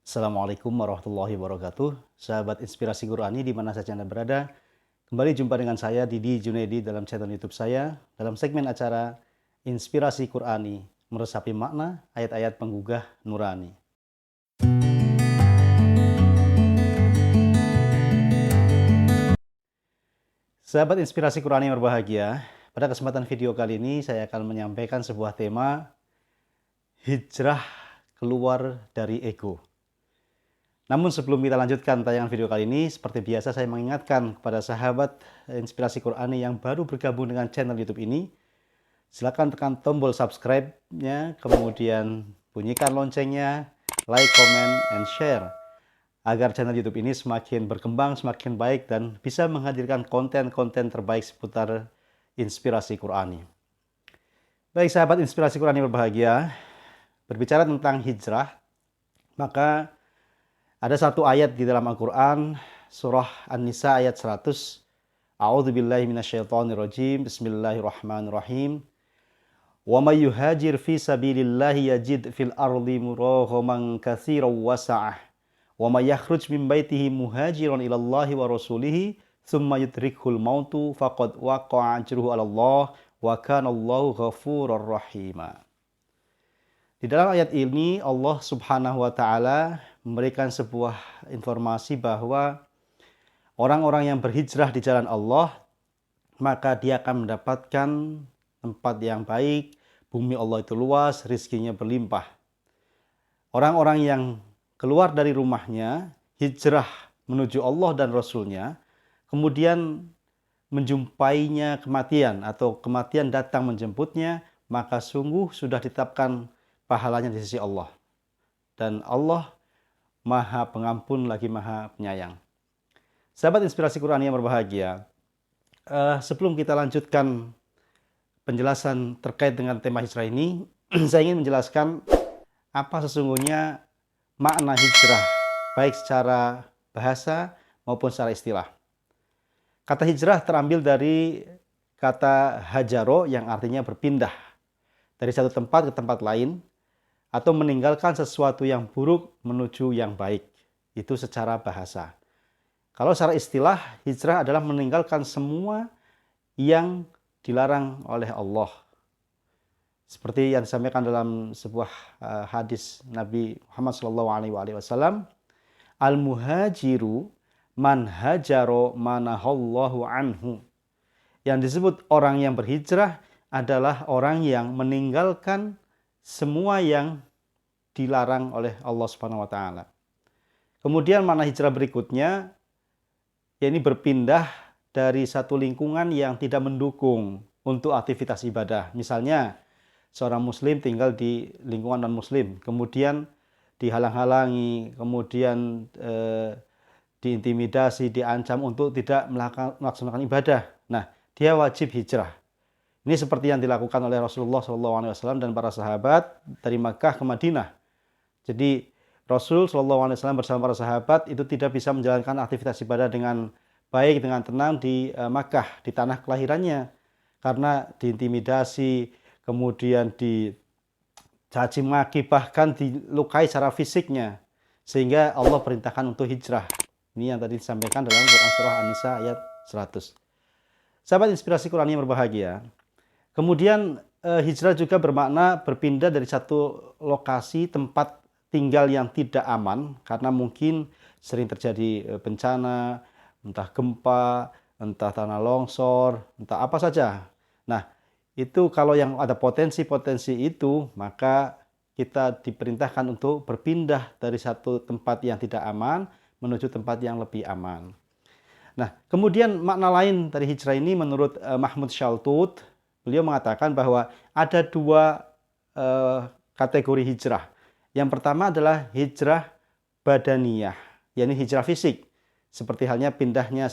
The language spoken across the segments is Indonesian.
Assalamualaikum warahmatullahi wabarakatuh. Sahabat Inspirasi Qurani di mana saja Anda berada. Kembali jumpa dengan saya Didi Junaidi dalam channel YouTube saya dalam segmen acara Inspirasi Qurani, meresapi makna ayat-ayat penggugah nurani. Sahabat Inspirasi Qurani yang berbahagia, pada kesempatan video kali ini saya akan menyampaikan sebuah tema hijrah keluar dari ego. Namun sebelum kita lanjutkan tayangan video kali ini, seperti biasa saya mengingatkan kepada sahabat Inspirasi Qurani yang baru bergabung dengan channel YouTube ini, silakan tekan tombol subscribe-nya, kemudian bunyikan loncengnya, like, comment, and share, agar channel YouTube ini semakin berkembang, semakin baik, dan bisa menghadirkan konten-konten terbaik seputar Inspirasi Qurani. Baik sahabat Inspirasi Qurani berbahagia, berbicara tentang hijrah, maka ada satu ayat di dalam Al-Quran, surah An-Nisa ayat 100. A'udzubillahi minasyaitonirrajim. Bismillahirrahmanirrahim. Wa may yuhajir fi sabilillahi yajid fil ardi muraghaman katsiran wasa'ah. Wa may yakhruj min baitihi muhajiran ilallahi wa rasulihi tsumma yudrikhul mautu faqad waqa'a ajruhu 'alallah wa kanallahu ghafurur rahima. Di dalam ayat ini Allah Subhanahu wa taala memberikan sebuah informasi bahwa orang-orang yang berhijrah di jalan Allah, maka dia akan mendapatkan tempat yang baik, bumi Allah itu luas, rizkinya berlimpah. Orang-orang yang keluar dari rumahnya, hijrah menuju Allah dan Rasulnya, kemudian menjumpainya kematian atau kematian datang menjemputnya, maka sungguh sudah ditetapkan pahalanya di sisi Allah. Dan Allah Maha Pengampun lagi Maha Penyayang. Sahabat Inspirasi Qurani yang berbahagia, sebelum kita lanjutkan penjelasan terkait dengan tema hijrah ini, saya ingin menjelaskan apa sesungguhnya makna hijrah, baik secara bahasa maupun secara istilah. Kata hijrah terambil dari kata hajaro yang artinya berpindah dari satu tempat ke tempat lain, atau meninggalkan sesuatu yang buruk menuju yang baik. Itu secara bahasa. Kalau secara istilah, hijrah adalah meninggalkan semua yang dilarang oleh Allah. Seperti yang disampaikan dalam sebuah hadis Nabi Muhammad SAW, Al-muhajiru man hajaro manahallahu anhu. Yang disebut orang yang berhijrah adalah orang yang meninggalkan semua yang dilarang oleh Allah Subhanahu wa taala. Kemudian makna hijrah berikutnya, yakni berpindah dari satu lingkungan yang tidak mendukung untuk aktivitas ibadah. Misalnya, seorang muslim tinggal di lingkungan non-muslim, kemudian dihalang-halangi, kemudian diintimidasi, diancam untuk tidak melaksanakan ibadah. Nah, dia wajib hijrah. Ini seperti yang dilakukan oleh Rasulullah SAW dan para sahabat dari Makkah ke Madinah. Jadi Rasul SAW bersama para sahabat itu tidak bisa menjalankan aktivitas ibadah dengan baik, dengan tenang di Makkah, di tanah kelahirannya. Karena diintimidasi, kemudian dicaci maki, bahkan dilukai secara fisiknya. Sehingga Allah perintahkan untuk hijrah. Ini yang tadi disampaikan dalam Quran Surah An-Nisa ayat 100. Sahabat Inspirasi Qurani yang berbahagia, kemudian hijrah juga bermakna berpindah dari satu lokasi tempat tinggal yang tidak aman, karena mungkin sering terjadi bencana, entah gempa, entah tanah longsor, entah apa saja. Nah, itu kalau yang ada potensi-potensi itu, maka kita diperintahkan untuk berpindah dari satu tempat yang tidak aman menuju tempat yang lebih aman. Nah, kemudian makna lain dari hijrah ini menurut Mahmud Shaltut, beliau mengatakan bahwa ada dua kategori hijrah. Yang pertama adalah hijrah badaniyah, yakni hijrah fisik. Seperti halnya pindahnya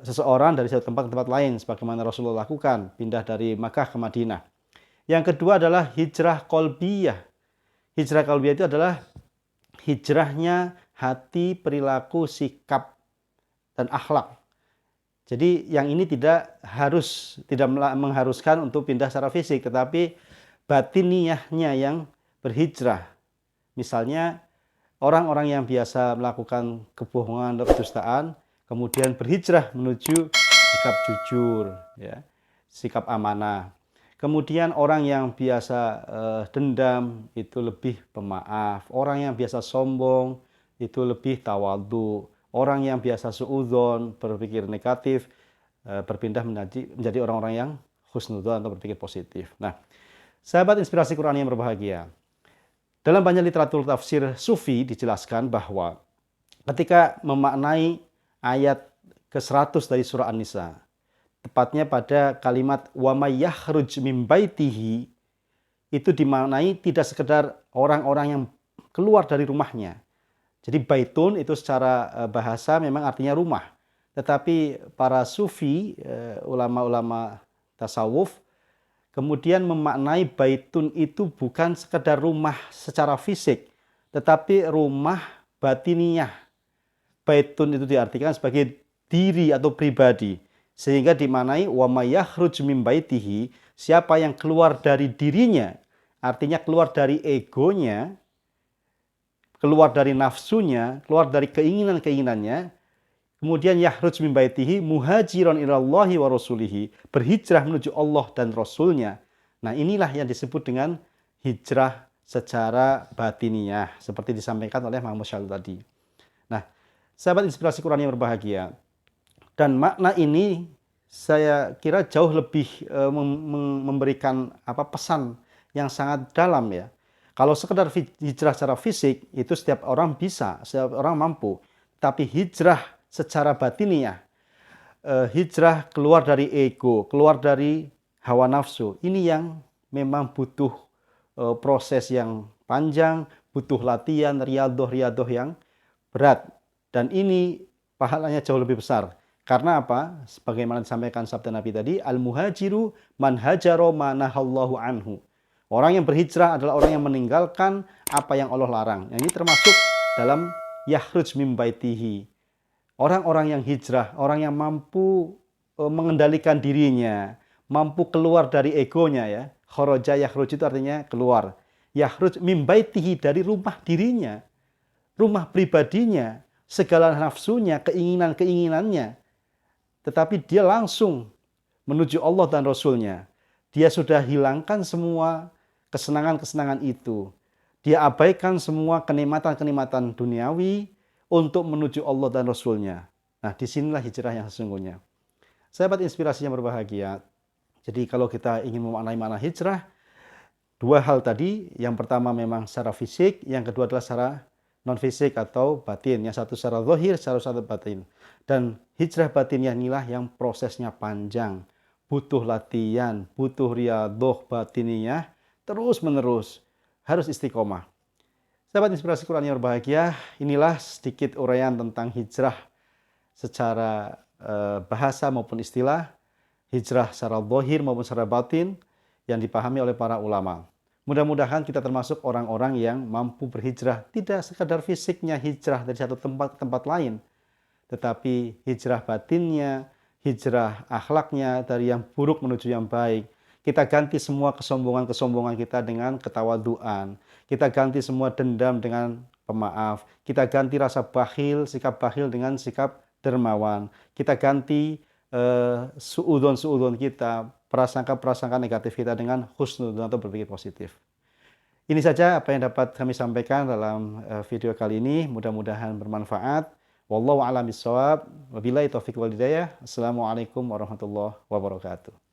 seseorang dari satu tempat ke tempat lain, sebagaimana Rasulullah lakukan, pindah dari Makkah ke Madinah. Yang kedua adalah hijrah qalbiyah. Hijrah qalbiyah itu adalah hijrahnya hati, perilaku, sikap, dan akhlak. Jadi yang ini tidak mengharuskan untuk pindah secara fisik, tetapi batiniyahnya yang berhijrah. Misalnya orang-orang yang biasa melakukan kebohongan atau kedustaan, kemudian berhijrah menuju sikap jujur, ya, sikap amanah. Kemudian orang yang biasa dendam itu lebih pemaaf. Orang yang biasa sombong itu lebih tawadhu. Orang yang biasa suudzon, berpikir negatif, berpindah menjadi orang-orang yang husnudzon atau berpikir positif. Nah, sahabat inspirasi Quran yang berbahagia, dalam banyak literatur tafsir sufi dijelaskan bahwa ketika memaknai ayat ke-100 dari surah An-Nisa, tepatnya pada kalimat wa may yakhruj min baitihi, itu dimaknai tidak sekedar orang-orang yang keluar dari rumahnya. Jadi baitun itu secara bahasa memang artinya rumah. Tetapi para sufi, ulama-ulama tasawuf, kemudian memaknai baitun itu bukan sekedar rumah secara fisik, tetapi rumah batiniyah. Baitun itu diartikan sebagai diri atau pribadi. Sehingga dimaknai wa may yakhruj min baitihi, siapa yang keluar dari dirinya, artinya keluar dari egonya, keluar dari nafsunya, keluar dari keinginan-keinginannya, kemudian yakhruj min baitihi muhajiran ilallahi wa rasulihi, berhijrah menuju Allah dan Rasulnya. Nah, inilah yang disebut dengan hijrah secara batiniyah, seperti disampaikan oleh Muhammad Syahid tadi. Nah, sahabat inspirasi Quran yang berbahagia, dan makna ini saya kira jauh lebih memberikan pesan yang sangat dalam, ya. Kalau sekedar hijrah secara fisik itu setiap orang bisa, setiap orang mampu. Tapi hijrah secara batiniah, hijrah keluar dari ego, keluar dari hawa nafsu, ini yang memang butuh proses yang panjang, butuh latihan, riadoh yang berat. Dan ini pahalanya jauh lebih besar. Karena apa? Sebagaimana disampaikan sabda Nabi tadi, al-muhajiru man hajaro ma nahallahu anhu. Orang yang berhijrah adalah orang yang meninggalkan apa yang Allah larang. Yang ini termasuk dalam yakhruj min baitihi. Orang-orang yang hijrah, orang yang mampu mengendalikan dirinya, mampu keluar dari egonya, ya. Kharaja yakhruj itu artinya keluar. Yakhruj min baitihi, dari rumah dirinya, rumah pribadinya, segala nafsunya, keinginan-keinginannya. Tetapi dia langsung menuju Allah dan Rasulnya. Dia sudah hilangkan semua kesenangan-kesenangan itu. Dia abaikan semua kenikmatan-kenikmatan duniawi untuk menuju Allah dan Rasulnya. Nah, disinilah hijrah yang sesungguhnya. Sahabat inspirasi yang berbahagia, jadi kalau kita ingin memaknai makna hijrah, dua hal tadi. Yang pertama memang secara fisik, yang kedua adalah secara non-fisik atau batin. Yang satu secara zahir, secara batin. Dan hijrah batinnya inilah yang prosesnya panjang. Butuh latihan, butuh riadoh batiniyah, terus-menerus. Harus istiqomah. Sahabat inspirasi Quran yang berbahagia, inilah sedikit uraian tentang hijrah secara bahasa maupun istilah, hijrah secara zahir maupun secara batin yang dipahami oleh para ulama. Mudah-mudahan kita termasuk orang-orang yang mampu berhijrah, tidak sekadar fisiknya hijrah dari satu tempat ke tempat lain, tetapi hijrah batinnya, hijrah akhlaknya dari yang buruk menuju yang baik. Kita ganti semua kesombongan-kesombongan kita dengan ketawaduan. Kita ganti semua dendam dengan pemaaf. Kita ganti rasa bakhil, sikap bakhil dengan sikap dermawan. Kita ganti suudzon kita, prasangka-prasangka negatif kita dengan husnudzon atau berpikir positif. Ini saja apa yang dapat kami sampaikan dalam video kali ini. Mudah-mudahan bermanfaat. Wallahu a'lam bishawab. Wabillahi taufiq wal hidayah. Assalamualaikum warahmatullahi wabarakatuh.